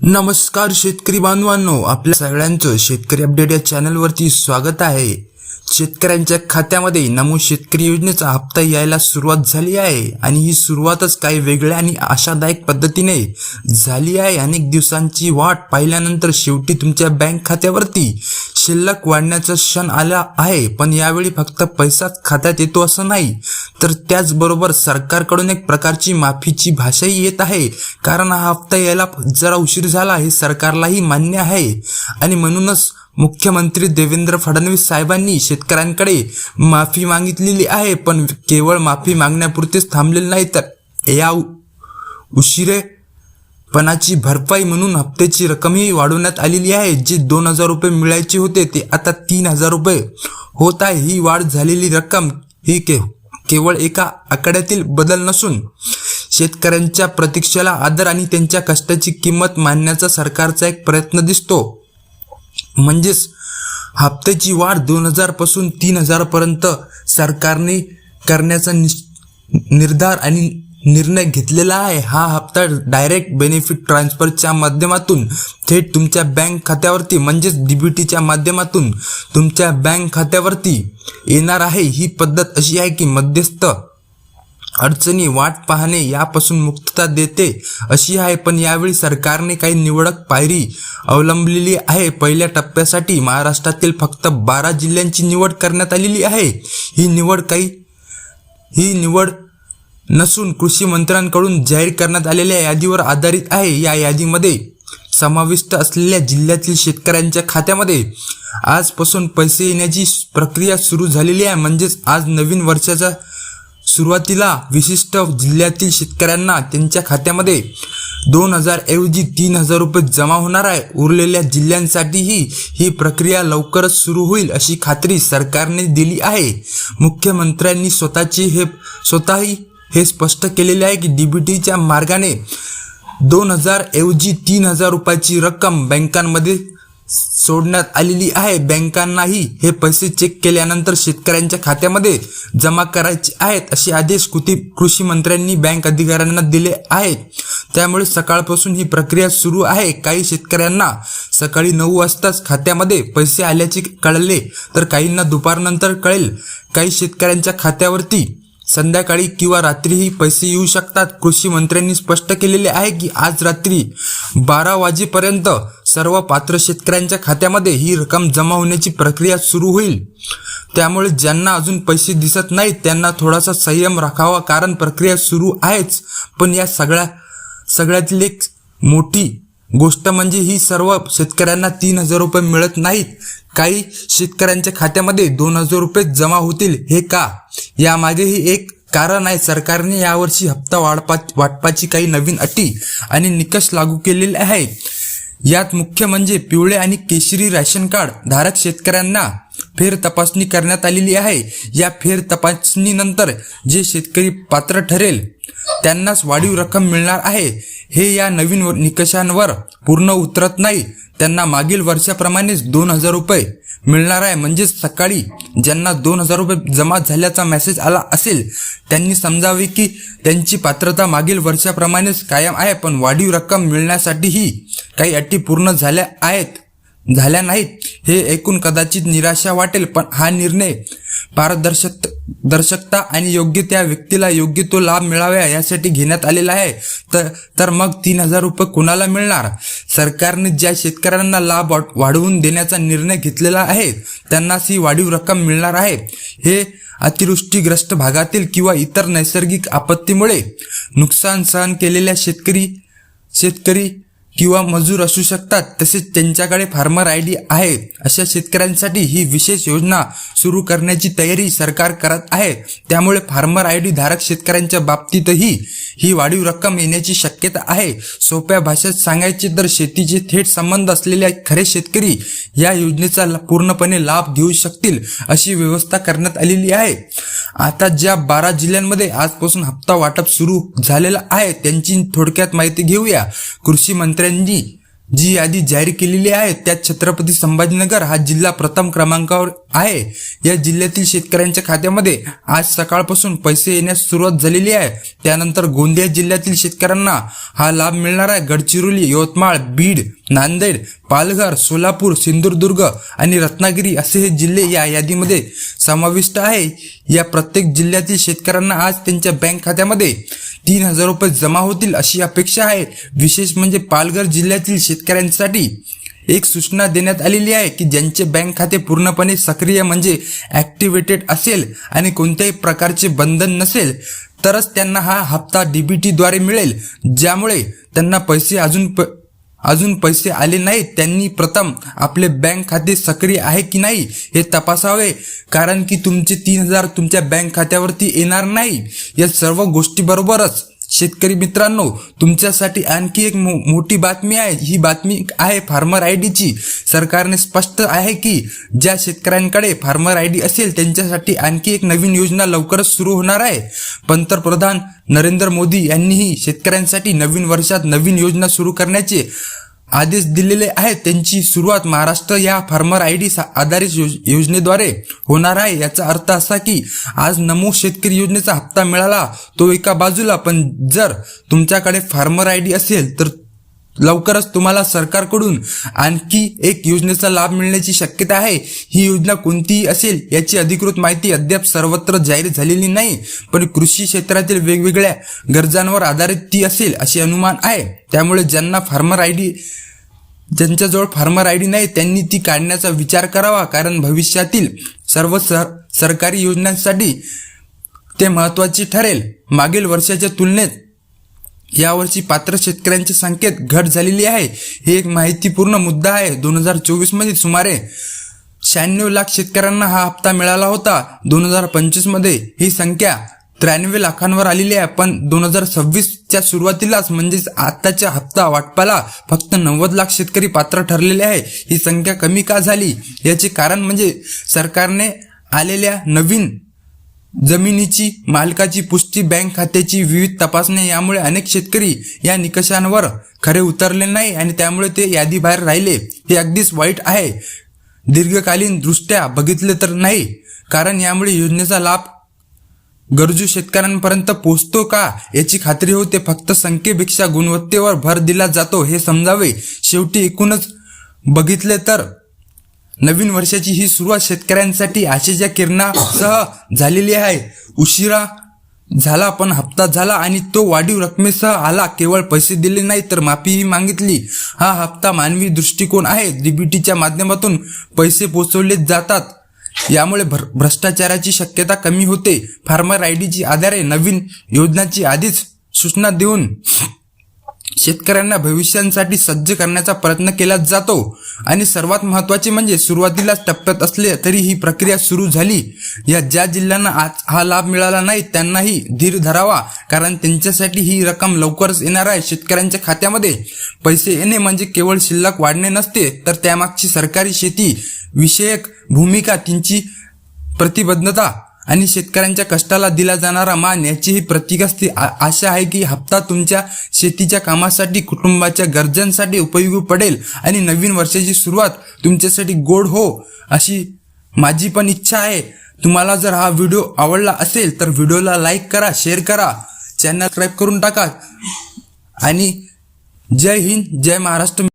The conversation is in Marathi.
नमस्कार शेतकरी बांधवांनो, आपल्या सगळ्यांचं शेतकरी अपडेट या चॅनलवरती स्वागत आहे। शेतकऱ्यांच्या खात्यामध्ये नमो शेतकरी योजनेचा हप्ता यायला सुरुवात झाली आहे आणि ही सुरुवातच काही वेगळ्या आणि आशादायक पद्धतीने झाली आहे। अनेक दिवसांची वाट पाहिल्यानंतर शेवटी तुमच्या बँक खात्यावरती शिल्लक वाढण्याचा क्षण आला आहे। पण यावेळी फक्त पैसाच खात्यात येतो असं नाही, तर त्याचबरोबर सरकारकडून एक प्रकारची माफीची भाषाही येत आहे। कारण हा हप्ता यायला जरा उशीर झाला हे सरकारलाही मान्य आहे आणि म्हणूनच मुख्यमंत्री देवेंद्र फडणवीस साहेबांनी शेतकऱ्यांकडे माफी मागितलेली आहे। पण केवळ माफी मागण्यापुरतेच थांबलेले नाही, तर या उशिरेपणाची भरपाई म्हणून हप्त्याची रक्कमही वाढवण्यात आलेली आहे। जे 2000 रुपये मिळायचे होते ते आता 3000 रुपये होत आहे। ही वाढ झालेली रक्कम ही केवळ एका आकड्यातील बदल नसून शेतकऱ्यांच्या प्रतीक्षेला आदर आणि त्यांच्या कष्टाची किंमत मानण्याचा सरकारचा एक प्रयत्न दिसतो। म्हणजेच हप्त्याची वाढ 2000 पासून 3000 पर्यंत सरकारने करण्याचा निर्धार आणि निर्णय घेतलेला आहे। हा हप्ता डायरेक्ट बेनिफिट ट्रान्सफरच्या माध्यमातून थेट तुमच्या बँक खात्यावरती म्हणजेच डीबीटीच्या माध्यमातून तुमच्या बँक खात्यावरती येणार आहे। ही पद्धत अशी आहे की मध्यस्थ अडचणी वाट पाहणे यापासून मुक्तता देते अशी आहे। पण यावेळी सरकारने काही निवडक पायरी अवलंबलेली आहे। पहिल्या टप्प्यासाठी महाराष्ट्रातील फक्त 12 जिल्ह्यांची निवड करण्यात आलेली आहे। ही निवड नसून कृषी मंत्र्यांकडून जाहीर करण्यात आलेल्या यादीवर आधारित आहे। या यादीमध्ये समाविष्ट असलेल्या जिल्ह्यातील शेतकऱ्यांच्या खात्यामध्ये आजपासून पैसे येण्याची प्रक्रिया सुरू झालेली आहे। म्हणजेच आज नवीन वर्षाच्या सुरुवातीला विशिष्ट जिल्ह्यातील शेतकऱ्यांना त्यांच्या खात्यामध्ये 2000 ऐवजी 3000 रुपये जमा होणार आहे। उरलेल्या जिल्ह्यांसाठीही ही प्रक्रिया लवकरच सुरू होईल अशी खात्री सरकारने दिली आहे। मुख्यमंत्र्यांनी स्वतःही हे स्पष्ट केलेले आहे की डीबीटीच्या मार्गाने 2000 ऐवजी 3000 रुपयाची रक्कम बँकांमध्ये सोडण्यात आलेली आहे। बँकांनाही हे पैसे चेक केल्यानंतर शेतकऱ्यांच्या खात्यामध्ये जमा करायचे आहेत असे आदेश कृषी मंत्र्यांनी बँक अधिकाऱ्यांना दिले आहेत। त्यामुळे सकाळपासून ही प्रक्रिया सुरू आहे। काही शेतकऱ्यांना सकाळी 9 वाजताच खात्यामध्ये पैसे आल्याचे कळले, तर काहींना दुपारनंतर कळेल। काही शेतकऱ्यांच्या खात्यावरती संध्याकाळी किंवा रात्रीही पैसे येऊ शकतात। कृषी मंत्र्यांनी स्पष्ट केलेले आहे की आज रात्री 12 वाजेपर्यंत सर्व पात्र शेतकऱ्यांच्या खात्यामध्ये ही रक्कम जमा होण्याची प्रक्रिया सुरू होईल। त्यामुळे ज्यांना अजून पैसे दिसत नाहीत त्यांना थोडासा संयम राखावा, कारण प्रक्रिया सुरू आहेच। पण या सगळ्यातील एक मोठी गोष्ट म्हणजे ही सर्व शेतकऱ्यांना 3000 रुपये मिळत नाहीत। काही शेतकऱ्यांच्या खात्यामध्ये 2000 रुपये जमा होतील। हे का? यामागेही एक कारण आहे। सरकारने यावर्षी हप्ता वाटपाची काही नवीन अटी आणि निकष लागू केलेले आहेत। यात मुख्य म्हणजे पिवळे आणि केशरी राशन कार्ड धारक शेतकऱ्यांना फेर तपासणी करण्यात आलेली आहे। या फेर तपासणीनंतर जे शेतकरी पात्र ठरेल त्यांनाच वाढीव रक्कम मिळणार आहे। हे या नवीन निकषांवर पूर्ण उतरत नाही, त्यांना मागील वर्षाप्रमाणेच 2000 रुपये मिळणार आहे। म्हणजेच सकाळी ज्यांना 2000 रुपये जमा झाल्याचा मेसेज आला असेल त्यांनी समजावे की त्यांची पात्रता मागील वर्षाप्रमाणेच कायम आहे। पण वाढीव रक्कम मिळण्यासाठीही काही अटी पूर्ण झाल्या नाहीत। हे ऐकून कदाचित निराशा वाटेल, पण हा निर्णय पारदर्शकता आणि योग्य त्या व्यक्तीला योग्य तो लाभ मिळावा यासाठी घेण्यात आलेला आहे। तर मग 3000 रुपये कोणाला मिळणार? सरकारने ज्या शेतकऱ्यांना लाभ वाढवून देण्याचा निर्णय घेतलेला आहे त्यांनाच ही वाढीव रक्कम मिळणार आहे। हे अतिवृष्टीग्रस्त भागातील किंवा इतर नैसर्गिक आपत्तीमुळे नुकसान सहन केलेल्या शेतकरी किंवा मजूर असू शकतात। तसेच त्यांच्याकडे फार्मर आयडी आहे अशा शेतकऱ्यांसाठी ही विशेष योजना सुरू करण्याची तयारी सरकार करत आहे। त्यामुळे फार्मर आयडी धारक शेतकऱ्यांच्या बाबतीतही ही वाढीव रक्कम येण्याची शक्यता आहे। सोप्या भाषेत सांगायचे तर शेतीचे थेट संबंध असलेले खरे शेतकरी या योजनेचा पूर्णपणे लाभ घेऊ शकतील अशी व्यवस्था करण्यात आलेली आहे। आता ज्या 12 जिल्ह्यांमध्ये आजपासून हप्ता वाटप सुरू झालेला आहे त्यांची थोडक्यात माहिती घेऊया। कृषी मंत्र्यांनी जी यादी जाहीर केलेली आहे त्यात छत्रपती संभाजीनगर हा जिल्हा प्रथम क्रमांकावर आहे। या जिल्ह्यातील शेतकऱ्यांच्या खात्यामध्ये आज सकाळपासून पैसे येण्यास सुरुवात झालेली आहे। त्यानंतर गोंदिया जिल्ह्यातील शेतकऱ्यांना हा लाभ मिळणार आहे। गडचिरोली, यवतमाळ, बीड, नांदेड, पालघर, सोलापूर, सिंधुदुर्ग आणि रत्नागिरी असे हे जिल्हे या यादीमध्ये समाविष्ट आहे। या प्रत्येक जिल्ह्यातील शेतकऱ्यांना आज त्यांच्या बँक खात्यामध्ये 3,000 रुपये जमा होतील अशी अपेक्षा आहे। विशेष म्हणजे पालघर जिल्ह्यातील शेतकऱ्यांसाठी एक सूचना देण्यात आलेली आहे की ज्यांचे बँक खाते पूर्णपणे सक्रिय म्हणजे ॲक्टिव्हेटेड असेल आणि कोणत्याही प्रकारचे बंधन नसेल तरच त्यांना हा हप्ता DBT द्वारे मिळेल। ज्यामुळे त्यांना अजून पैसे आले नाहीत त्यांनी प्रथम आपले बँक खाते सक्रिय आहे की नाही हे तपासावे, कारण की तुमचे 3,000 तुमच्या बँक खात्यावरती येणार नाही। या सर्व गोष्टीबरोबरच शेतकरी मित्रांनो, तुमच्यासाठी आणखी एक मोठी बातमी आहे। ही बातमी आहे फार्मर आयडीची। सरकारने स्पष्ट आहे की ज्या शेतकऱ्यांकडे फार्मर आयडी असेल त्यांच्यासाठी आणखी एक नवीन योजना लवकरच सुरू होणार आहे। पंतप्रधान नरेंद्र मोदी यांनीही शेतकऱ्यांसाठी नवीन वर्षात नवीन योजना सुरू करण्याचे आदेश दिलेले आहेत। त्यांची सुरुवात महाराष्ट्र या फार्मर आयडी आधारित योजनेद्वारे होणार आहे। याचा अर्थ असा की आज नमो शेतकरी योजनेचा हप्ता मिळाला तो एका बाजूला, पण जर तुमच्याकडे फार्मर आयडी असेल तर लवकरच तुम्हाला सरकारकडून आणखी एक योजनेचा लाभ मिळण्याची शक्यता आहे। ही योजना कोणतीही असेल याची अधिकृत माहिती अद्याप सर्वत्र जाहीर झालेली नाही, पण कृषी क्षेत्रातील वेगवेगळ्या गरजांवर आधारित ती असेल असे अनुमान आहे। त्यामुळे ज्यांच्याजवळ फार्मर आयडी नाही त्यांनी ती काढण्याचा विचार करावा, कारण भविष्यातील सर्व सरकारी योजनांसाठी ते महत्त्वाची ठरेल। मागील वर्षाच्या तुलनेत यावर्षी पात्र शेतकऱ्यांच्या संख्येत घट झालेली आहे। हे एक माहितीपूर्ण मुद्दा आहे। 2024 मध्ये सुमारे 96 लाख शेतकऱ्यांना हा हप्ता मिळाला होता। 2025 मध्ये ही संख्या 93 लाखांवर आलेली आहे, पण 2026च्या सुरुवातीलाच म्हणजेच आताच्या हप्ता वाटपाला फक्त 90 लाख शेतकरी पात्र ठरलेले आहे। ही संख्या कमी का झाली याचे कारण म्हणजे सरकारने आलेल्या नवीन जमिनीची मालकाची पुष्टी, बँक खात्याची विविध तपासण्या यामुळे अनेक शेतकरी या निकषांवर खरे उतरले नाही आणि त्यामुळे ते यादीबाहेर राहिले। हे अगदीच वाईट आहे दीर्घकालीन दृष्ट्या बघितले तर नाही, कारण यामुळे योजनेचा लाभ गरजू शेतकऱ्यांपर्यंत पोहोचतो का याची खात्री होते। फक्त संख्येपेक्षा गुणवत्तेवर भर दिला जातो हे समजावे। शेवटी एकूणच बघितले तर नवीन वर्षाची ही सुरुवात शेतकऱ्यांसाठी आशेच्या किरणासह झालेली आहे। उशिरा झाला पण हप्ता झाला आणि तो वाढीव रकमेसह आला। केवळ पैसे दिले नाही तर माफीही मागितली। हा हप्ता मानवी दृष्टिकोन आहे। DBTच्या माध्यमातून पैसे पोहोचवले जातात, यामुळे भ्रष्टाचाराची शक्यता कमी होते। फार्मर आयडीची आधारे नवीन योजनांची आधीच सूचना देऊन शेतकऱ्यांना भविष्यासाठी सज्ज करण्याचा प्रयत्न केला जातो आणि सर्वात महत्त्वाचे म्हणजे सुरुवातीलाच टप्प्यात असले तरी ही प्रक्रिया सुरू झाली। ज्या जिल्ह्यांना आज हा लाभ मिळाला नाही त्यांनाही धीर धरावा, कारण त्यांच्यासाठी ही रक्कम लवकरच येणार आहे। शेतकऱ्यांच्या खात्यामध्ये पैसे येणे म्हणजे केवळ शिल्लक वाढणे नसते, तर त्यामागची सरकारी शेती विषयक भूमिका, त्यांची प्रतिबद्धता आणि शेतकऱ्यांच्या कष्टाला दिला जाणारा मान याची ही प्रतीक असते। आशा आहे की हप्ता तुमच्या शेतीच्या कामासाठी, कुटुंबाच्या गरजांसाठी उपयोगी पडेल आणि नवीन वर्षाची सुरुवात तुमच्यासाठी गोड हो अशी माझी पण इच्छा आहे। तुम्हाला जर हा व्हिडिओ आवडला असेल तर व्हिडिओला लाईक करा, शेअर करा, चॅनल सबस्क्राईब करून टाका आणि जय हिंद, जय महाराष्ट्र।